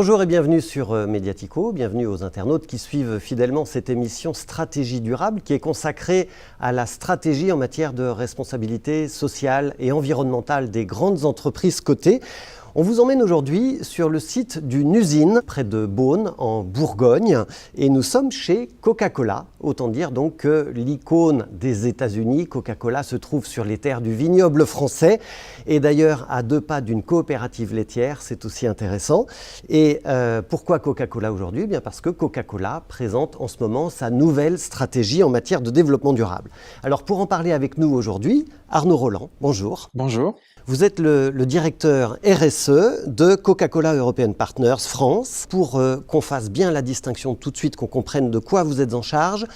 Bonjour et bienvenue sur Mediatico, bienvenue aux internautes qui suivent fidèlement cette émission Stratégie durable qui est consacrée à la stratégie en matière de responsabilité sociale et environnementale des grandes entreprises cotées. On vous emmène aujourd'hui sur le site d'une usine près de Beaune, en Bourgogne, et nous sommes chez Coca-Cola. Autant dire donc que l'icône des États-Unis, Coca-Cola, se trouve sur les terres du vignoble français, et d'ailleurs à 2 pas d'une coopérative laitière, c'est aussi intéressant. Et pourquoi Coca-Cola aujourd'hui ? Eh bien parce que Coca-Cola présente en ce moment sa nouvelle stratégie en matière de développement durable. Alors pour en parler avec nous aujourd'hui, Arnaud Roland, bonjour. Bonjour. Vous êtes le directeur RSE de Coca-Cola European Partners France. Pour qu'on fasse bien la distinction tout de suite, qu'on comprenne de quoi vous êtes en charge,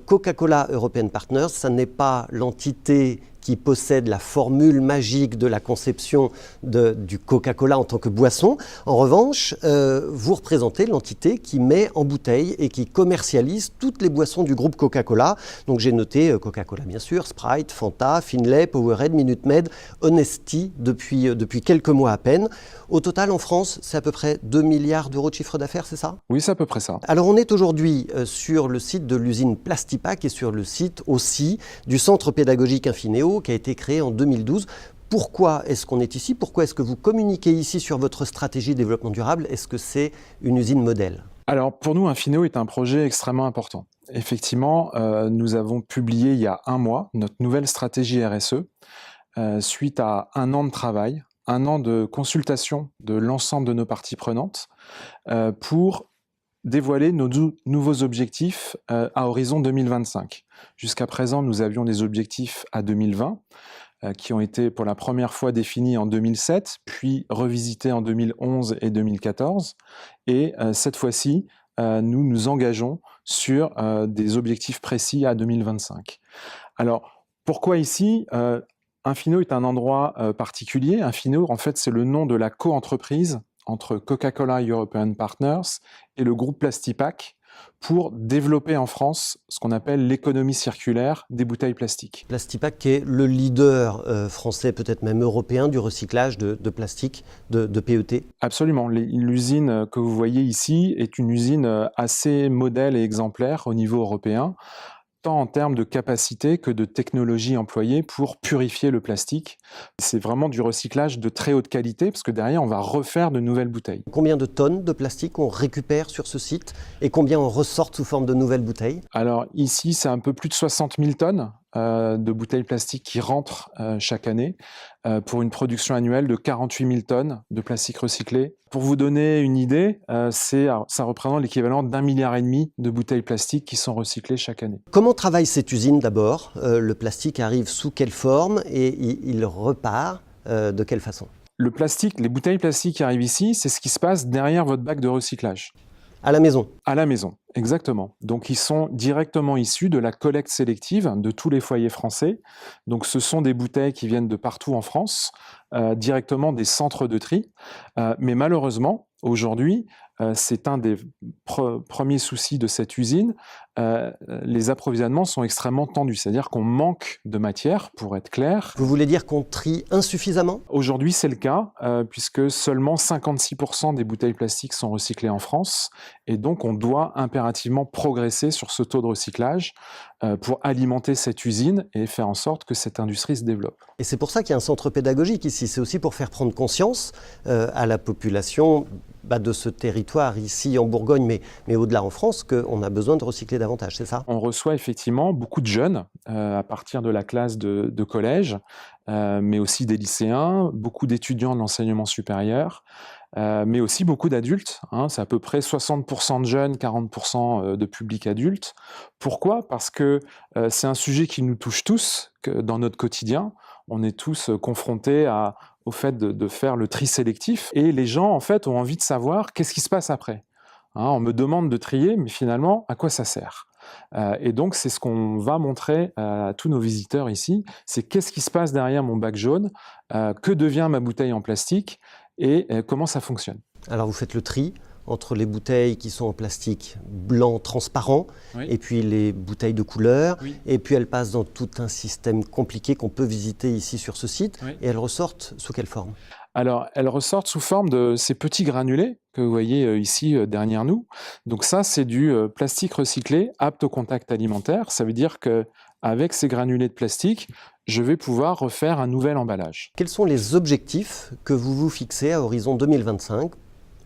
Coca-Cola European Partners, ça n'est pas l'entité qui possède la formule magique de la conception du Coca-Cola en tant que boisson. En revanche, vous représentez l'entité qui met en bouteille et qui commercialise toutes les boissons du groupe Coca-Cola. Donc j'ai noté Coca-Cola bien sûr, Sprite, Fanta, Finlay, Powerade, Minute Maid, Honesty depuis quelques mois à peine. Au total en France, c'est à peu près 2 milliards d'euros de chiffre d'affaires, c'est ça ? Oui, c'est à peu près ça. Alors on est aujourd'hui sur le site de l'usine Plastipac et sur le site aussi du centre pédagogique Infinéo qui a été créé en 2012. Pourquoi est-ce qu'on est ici ? Pourquoi est-ce que vous communiquez ici sur votre stratégie de développement durable ? Est-ce que c'est une usine modèle ? Alors pour nous, Infinéo est un projet extrêmement important. Effectivement, nous avons publié il y a 1 mois notre nouvelle stratégie RSE suite à 1 an de travail, 1 an de consultation de l'ensemble de nos parties prenantes pour dévoiler nos nouveaux objectifs à horizon 2025. Jusqu'à présent, nous avions des objectifs à 2020 qui ont été pour la première fois définis en 2007, puis revisités en 2011 et 2014. Et cette fois-ci, nous nous engageons sur des objectifs précis à 2025. Alors, pourquoi ici Infinéo est un endroit particulier. Infinéo, en fait, c'est le nom de la co-entreprise entre Coca-Cola European Partners et le groupe Plastipac pour développer en France ce qu'on appelle l'économie circulaire des bouteilles plastiques. Plastipac qui est le leader français, peut-être même européen, du recyclage de plastique, de PET. Absolument. L'usine que vous voyez ici est une usine assez modèle et exemplaire au niveau européen, tant en termes de capacité que de technologie employée pour purifier le plastique. C'est vraiment du recyclage de très haute qualité, parce que derrière, on va refaire de nouvelles bouteilles. Combien de tonnes de plastique on récupère sur ce site et combien on ressort sous forme de nouvelles bouteilles ? Alors ici, c'est un peu plus de 60 000 tonnes de bouteilles plastiques qui rentrent chaque année pour une production annuelle de 48 000 tonnes de plastique recyclé. Pour vous donner une idée, ça représente l'équivalent d'1,5 milliard de bouteilles plastiques qui sont recyclées chaque année. Comment travaille cette usine d'abord ? Le plastique arrive sous quelle forme et il repart de quelle façon ? Le plastique, les bouteilles plastiques qui arrivent ici, c'est ce qui se passe derrière votre bac de recyclage. À la maison ? À la maison, exactement. Donc ils sont directement issus de la collecte sélective de tous les foyers français. Donc ce sont des bouteilles qui viennent de partout en France, directement des centres de tri. Mais malheureusement, aujourd'hui, c'est un des premiers soucis de cette usine. Les approvisionnements sont extrêmement tendus, c'est-à-dire qu'on manque de matière, pour être clair. Vous voulez dire qu'on trie insuffisamment ? Aujourd'hui, c'est le cas, puisque seulement 56% des bouteilles plastiques sont recyclées en France, et donc on doit impérativement progresser sur ce taux de recyclage pour alimenter cette usine et faire en sorte que cette industrie se développe. Et c'est pour ça qu'il y a un centre pédagogique ici, c'est aussi pour faire prendre conscience à la population de ce territoire ici en Bourgogne, mais au-delà en France, qu'on a besoin de recycler davantage, c'est ça ? On reçoit effectivement beaucoup de jeunes à partir de la classe de collège, mais aussi des lycéens, beaucoup d'étudiants de l'enseignement supérieur, mais aussi beaucoup d'adultes. C'est à peu près 60% de jeunes, 40% de public adulte. Pourquoi ? Parce que c'est un sujet qui nous touche tous dans notre quotidien. On est tous confrontés au fait de faire le tri sélectif. Et les gens, en fait, ont envie de savoir qu'est-ce qui se passe après. On me demande de trier, mais finalement, à quoi ça sert ? Et donc, c'est ce qu'on va montrer à tous nos visiteurs ici. C'est qu'est-ce qui se passe derrière mon bac jaune, que devient ma bouteille en plastique et comment ça fonctionne. Alors, vous faites le tri entre les bouteilles qui sont en plastique blanc transparent, oui, et puis les bouteilles de couleur, oui, et puis elles passent dans tout un système compliqué qu'on peut visiter ici sur ce site, oui, et elles ressortent sous quelle forme ? Alors, elles ressortent sous forme de ces petits granulés que vous voyez ici derrière nous. Donc ça, c'est du plastique recyclé apte au contact alimentaire. Ça veut dire qu'avec ces granulés de plastique, je vais pouvoir refaire un nouvel emballage. Quels sont les objectifs que vous vous fixez à horizon 2025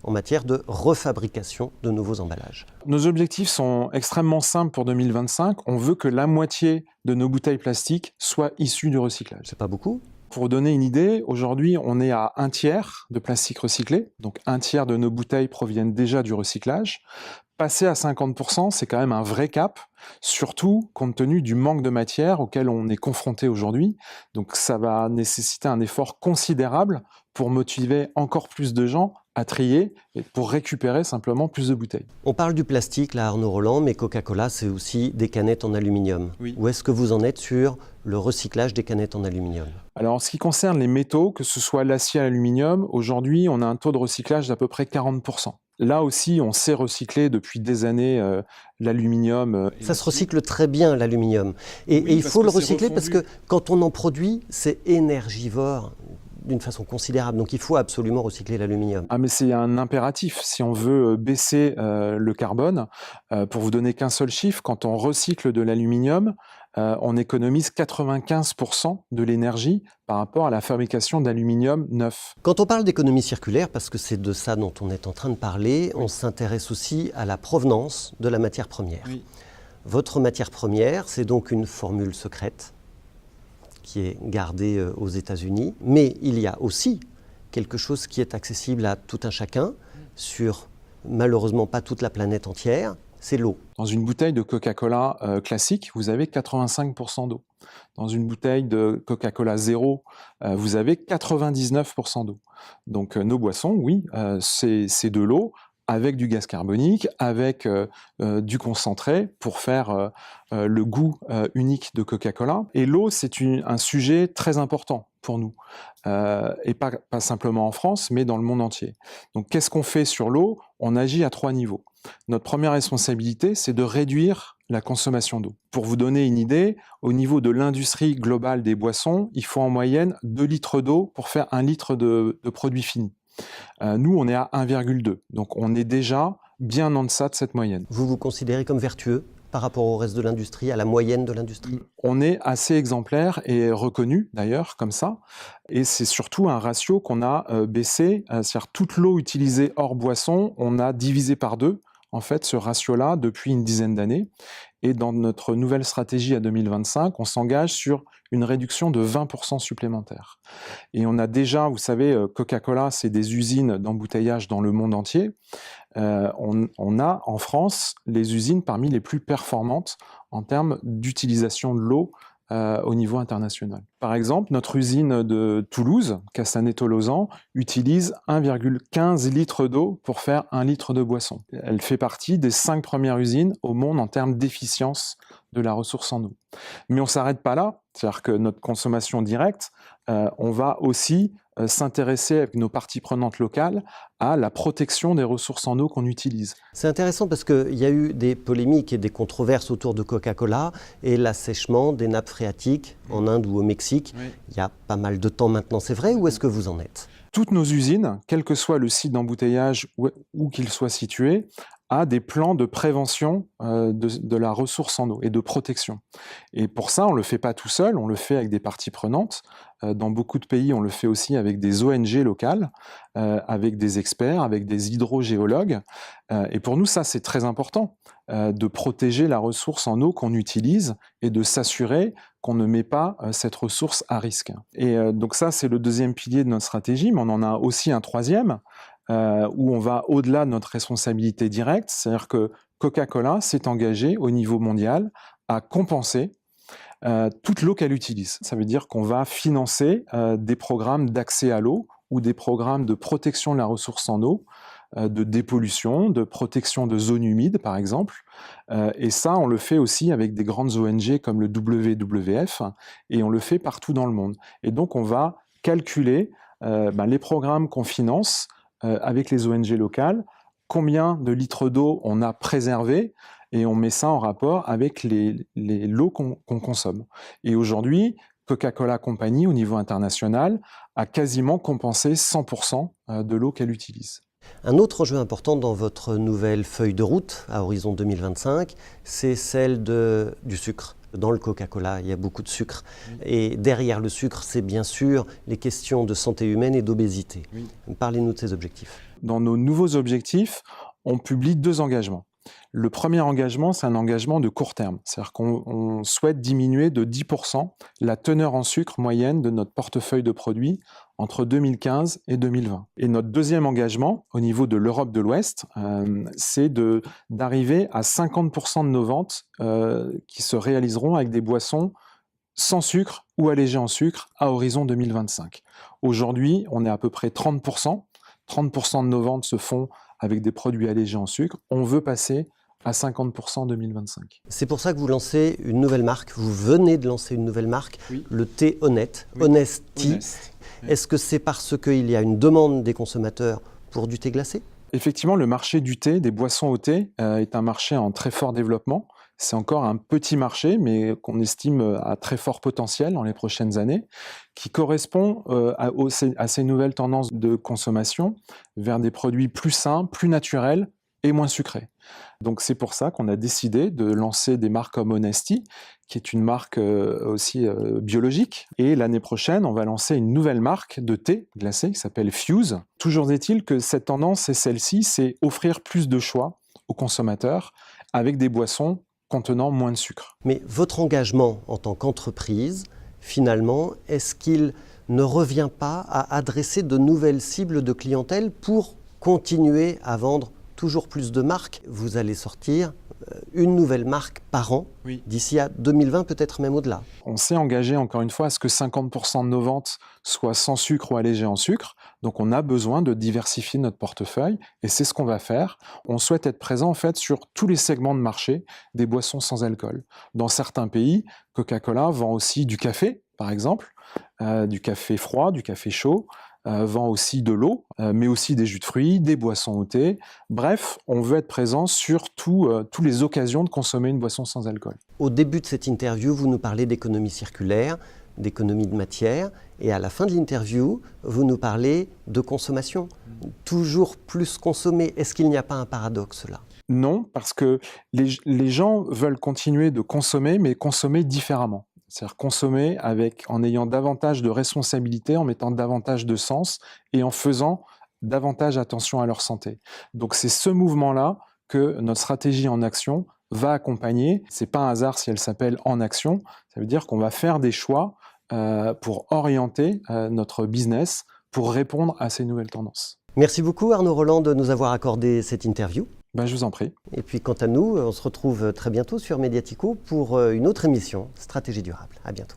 en matière de refabrication de nouveaux emballages? Nos objectifs sont extrêmement simples pour 2025. On veut que la moitié de nos bouteilles plastiques soient issues du recyclage. C'est pas beaucoup? Pour vous donner une idée, aujourd'hui, on est à 1/3 de plastique recyclé, donc 1/3 de nos bouteilles proviennent déjà du recyclage. Passer à 50%, c'est quand même un vrai cap, surtout compte tenu du manque de matière auquel on est confronté aujourd'hui. Donc ça va nécessiter un effort considérable pour motiver encore plus de gens à trier et pour récupérer simplement plus de bouteilles. On parle du plastique, là, Arnaud Roland, mais Coca-Cola, c'est aussi des canettes en aluminium. Oui. Où est-ce que vous en êtes sur le recyclage des canettes en aluminium? Alors, en ce qui concerne les métaux, que ce soit l'acier et l'aluminium, aujourd'hui, on a un taux de recyclage d'à peu près 40%. Là aussi, on sait recycler depuis des années l'aluminium. Ça se recycle très bien, l'aluminium. Et il faut le recycler parce que quand on en produit, c'est énergivore d'une façon considérable. Donc il faut absolument recycler l'aluminium. Ah mais c'est un impératif. Si on veut baisser le carbone, pour vous donner qu'un seul chiffre, quand on recycle de l'aluminium, on économise 95% de l'énergie par rapport à la fabrication d'aluminium neuf. Quand on parle d'économie circulaire, parce que c'est de ça dont on est en train de parler, on s'intéresse aussi à la provenance de la matière première. Oui. Votre matière première, c'est donc une formule secrète qui est gardée aux États-Unis, mais il y a aussi quelque chose qui est accessible à tout un chacun sur malheureusement pas toute la planète entière, c'est l'eau. Dans une bouteille de Coca-Cola classique, vous avez 85% d'eau. Dans une bouteille de Coca-Cola zéro, vous avez 99% d'eau. Donc nos boissons, oui, c'est de l'eau avec du gaz carbonique, avec du concentré pour faire le goût unique de Coca-Cola. Et l'eau, c'est un sujet très important pour nous, et pas simplement en France, mais dans le monde entier. Donc qu'est-ce qu'on fait sur l'eau? On agit à 3 niveaux. Notre première responsabilité, c'est de réduire la consommation d'eau. Pour vous donner une idée, au niveau de l'industrie globale des boissons, il faut en moyenne 2 litres d'eau pour faire 1 litre de produit fini. Nous, on est à 1,2. Donc on est déjà bien en deçà de cette moyenne. Vous vous considérez comme vertueux par rapport au reste de l'industrie, à la moyenne de l'industrie? On est assez exemplaire et reconnu d'ailleurs comme ça. Et c'est surtout un ratio qu'on a baissé. C'est-à-dire toute l'eau utilisée hors boisson, on a divisé par 2 en fait ce ratio-là depuis une dizaine d'années. Et dans notre nouvelle stratégie à 2025, on s'engage sur une réduction de 20% supplémentaire. Et on a déjà, vous savez, Coca-Cola, c'est des usines d'embouteillage dans le monde entier. On a en France les usines parmi les plus performantes en termes d'utilisation de l'eau au niveau international. Par exemple, notre usine de Toulouse, Castanet-Tolosan, utilise 1,15 litres d'eau pour faire 1 litre de boisson. Elle fait partie des 5 premières usines au monde en termes d'efficience de la ressource en eau. Mais on ne s'arrête pas là, c'est-à-dire que notre consommation directe, on va aussi s'intéresser avec nos parties prenantes locales à la protection des ressources en eau qu'on utilise. C'est intéressant parce qu'il y a eu des polémiques et des controverses autour de Coca-Cola et l'assèchement des nappes phréatiques en Inde ou au Mexique. Oui. Il y a pas mal de temps maintenant, c'est vrai, où est-ce que vous en êtes? Toutes nos usines, quel que soit le site d'embouteillage où qu'il soit situé, a des plans de prévention de la ressource en eau et de protection. Et pour ça, on ne le fait pas tout seul, on le fait avec des parties prenantes. Dans beaucoup de pays, on le fait aussi avec des ONG locales, avec des experts, avec des hydrogéologues. Et pour nous, ça, c'est très important, de protéger la ressource en eau qu'on utilise et de s'assurer qu'on ne met pas cette ressource à risque. Et donc ça, c'est le deuxième pilier de notre stratégie, mais on en a aussi un troisième, où on va au-delà de notre responsabilité directe, c'est-à-dire que Coca-Cola s'est engagé au niveau mondial à compenser toute l'eau qu'elle utilise. Ça veut dire qu'on va financer des programmes d'accès à l'eau ou des programmes de protection de la ressource en eau, de dépollution, de protection de zones humides par exemple. Et ça, on le fait aussi avec des grandes ONG comme le WWF et on le fait partout dans le monde. Et donc on va calculer les programmes qu'on finance avec les ONG locales, combien de litres d'eau on a préservé, et on met ça en rapport avec l'eau qu'on consomme. Et aujourd'hui, Coca-Cola Company, au niveau international, a quasiment compensé 100% de l'eau qu'elle utilise. Un autre enjeu important dans votre nouvelle feuille de route à horizon 2025, c'est celle du sucre. Dans le Coca-Cola, il y a beaucoup de sucre. Oui. Et derrière le sucre, c'est bien sûr les questions de santé humaine et d'obésité. Oui. Parlez-nous de ces objectifs. Dans nos nouveaux objectifs, on publie 2 engagements. Le premier engagement, c'est un engagement de court terme. C'est-à-dire qu'on souhaite diminuer de 10% la teneur en sucre moyenne de notre portefeuille de produits entre 2015 et 2020. Et notre deuxième engagement, au niveau de l'Europe de l'Ouest, c'est d'arriver à 50% de nos ventes qui se réaliseront avec des boissons sans sucre ou allégées en sucre à horizon 2025. Aujourd'hui, on est à peu près 30%. 30% de nos ventes se font avec des produits allégés en sucre. On veut passer à 50% en 2025. C'est pour ça que vous lancez une nouvelle marque. Vous venez de lancer une nouvelle marque, oui. Le thé Honnête, oui. Honest Tea. Honest. Est-ce que c'est parce qu'il y a une demande des consommateurs pour du thé glacé ? Effectivement, le marché du thé, des boissons au thé, est un marché en très fort développement. C'est encore un petit marché, mais qu'on estime à très fort potentiel dans les prochaines années, qui correspond à ces nouvelles tendances de consommation vers des produits plus sains, plus naturels et moins sucrés. Donc c'est pour ça qu'on a décidé de lancer des marques comme Honest Tea, qui est une marque aussi biologique. Et l'année prochaine, on va lancer une nouvelle marque de thé glacé qui s'appelle Fuse. Toujours est-il que cette tendance, c'est celle-ci, c'est offrir plus de choix aux consommateurs avec des boissons contenant moins de sucre. Mais votre engagement en tant qu'entreprise, finalement, est-ce qu'il ne revient pas à adresser de nouvelles cibles de clientèle pour continuer à vendre toujours plus de marques? Vous allez sortir une nouvelle marque par an, oui. D'ici à 2020, peut-être même au-delà. On s'est engagé encore une fois à ce que 50% de nos ventes soient sans sucre ou allégées en sucre. Donc on a besoin de diversifier notre portefeuille et c'est ce qu'on va faire. On souhaite être présent en fait sur tous les segments de marché des boissons sans alcool. Dans certains pays, Coca-Cola vend aussi du café, par exemple, du café froid, du café chaud. Vend aussi de l'eau, mais aussi des jus de fruits, des boissons au thé. Bref, on veut être présent sur toutes les occasions de consommer une boisson sans alcool. Au début de cette interview, vous nous parlez d'économie circulaire, d'économie de matière, et à la fin de l'interview, vous nous parlez de consommation. Toujours plus consommer. Est-ce qu'il n'y a pas un paradoxe là ? Non, parce que les gens veulent continuer de consommer, mais consommer différemment. C'est-à-dire consommer en ayant davantage de responsabilité, en mettant davantage de sens et en faisant davantage attention à leur santé. Donc c'est ce mouvement-là que notre stratégie en action va accompagner. C'est pas un hasard si elle s'appelle En Action. Ça veut dire qu'on va faire des choix pour orienter notre business, pour répondre à ces nouvelles tendances. Merci beaucoup Arnaud Roland de nous avoir accordé cette interview. Ben, je vous en prie. Et puis quant à nous, on se retrouve très bientôt sur Mediatico pour une autre émission Stratégie durable. À bientôt.